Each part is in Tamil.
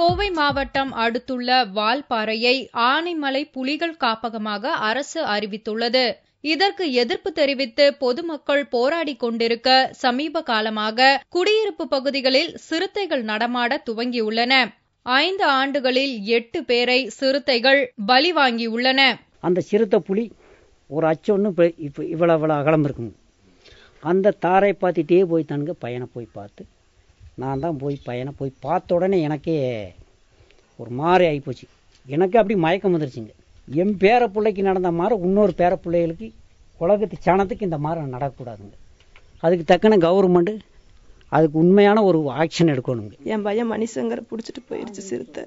கோவை மாவட்டம் அடுத்துள்ள வால்பாறையை ஆனைமலை புலிகள் காப்பகமாக அரசு அறிவித்துள்ளது. இதற்கு எதிர்ப்பு தெரிவித்து பொதுமக்கள் போராடி கொண்டிருக்க சமீப காலமாக குடியிருப்பு பகுதிகளில் சிறுத்தைகள் நடமாட துவங்கியுள்ளன. 5 ஆண்டுகளில் 8 பேரை சிறுத்தைகள் பலி வாங்கியுள்ளன. அந்த சிறுத்தை புலி ஒரு அச்சொன்னு இவ்வளவு அகலம் இருக்குங்க. அந்த தாரை பார்த்துட்டே போய் தானுங்க பையனை போய் பார்த்து, நான் தான் பையனை போய் பார்த்த உடனே எனக்கே ஒரு மாதிரி ஆகிப்போச்சு. எனக்கு அப்படி மயக்கம் வந்துருச்சுங்க. என் பேர பிள்ளைக்கு நடந்த மாதிரி இன்னொரு பேர பிள்ளைகளுக்கு உலகத்து சாணத்துக்கு இந்த மாதிரி நடக்கக்கூடாதுங்க. அதுக்கு தக்கன கவர்மெண்ட் அதுக்கு உண்மையான ஒரு ஆக்ஷன் எடுக்கணுங்க. என் பையன் மணிசங்கரை பிடிச்சிட்டு போயிடுச்சு சிறுத்தை.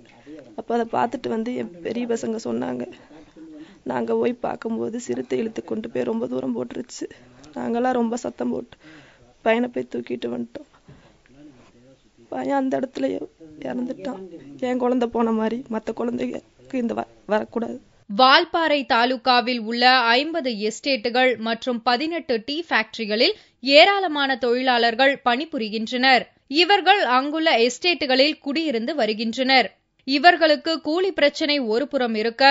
அப்போ அதை பார்த்துட்டு வந்து என் பெரிய பசங்க சொன்னாங்க. நாங்கள் போய் பார்க்கும்போது சிறுத்தை இழுத்து கொண்டு போய் ரொம்ப தூரம் போட்டுருச்சு. நாங்களாம் ரொம்ப சத்தம் போட்டு பையனை போய் தூக்கிட்டு வந்துட்டோம். பையன் அந்த இடத்துல இறந்துட்டான். என் குழந்தை போன மாதிரி மற்ற குழந்தைக்கு இந்த வரக்கூடாது. வால்பாறை தாலுகாவில் உள்ள 50 எஸ்டேட்டுகள் மற்றும் 18 டீ ஃபேக்டரிகளில் ஏராளமான தொழிலாளர்கள் பணிபுரிகின்றனர். இவர்கள் அங்குள்ள எஸ்டேட்டுகளில் குடியிருந்து வருகின்றனர். இவர்களுக்கு கூலி பிரச்சினை ஒருபுறம் இருக்க,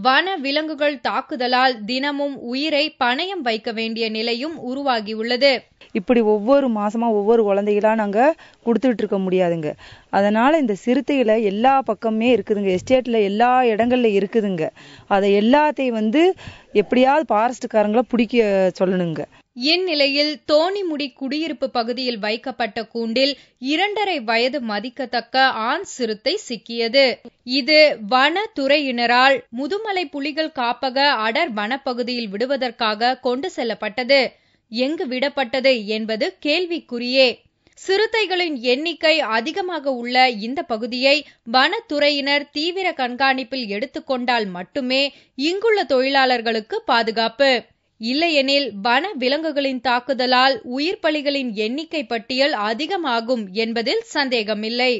வன விலங்குகள் தாக்குதலால் தினமும் உயிரை பணயம் வைக்க வேண்டிய நிலையும் உருவாகியுள்ளது. இப்படி ஒவ்வொரு மாசமா ஒவ்வொரு குழந்தைகளா நாங்க கொடுத்துட்டு இருக்க முடியாதுங்க. அதனால இந்த சிறுத்தைகளை எல்லா பக்கமே இருக்குதுங்க. எஸ்டேட்ல எல்லா இடங்கள்ல இருக்குதுங்க. அதை எல்லாத்தையும் எப்படியாவது ஃபாரஸ்ட்காரங்களை பிடிக்க சொல்லணுங்க. இந்நிலையில் தோணிமுடி குடியிருப்பு பகுதியில் வைக்கப்பட்ட கூண்டில் 2.5 வயது மதிக்கத்தக்க ஆண் சிறுத்தை சிக்கியது. இது வனத்துறையினரால் முதுமலை புலிகள் காப்பக அடர் வனப்பகுதியில் விடுவதற்காக கொண்டு செல்லப்பட்டது. எங்கு விடப்பட்டது என்பது கேள்விக்குறியே. சிறுத்தைகளின் எண்ணிக்கை அதிகமாக உள்ள இந்த பகுதியை வனத்துறையினர் தீவிர கண்காணிப்பில் எடுத்துக்கொண்டால் மட்டுமே இங்குள்ள தொழிலாளர்களுக்கு பாதுகாப்பு. இல்லையெனில் வன விலங்குகளின் தாக்குதலால் உயிர் பலிகளின் எண்ணிக்கை பட்டியல் அதிகமாகும் என்பதில் சந்தேகமில்லை.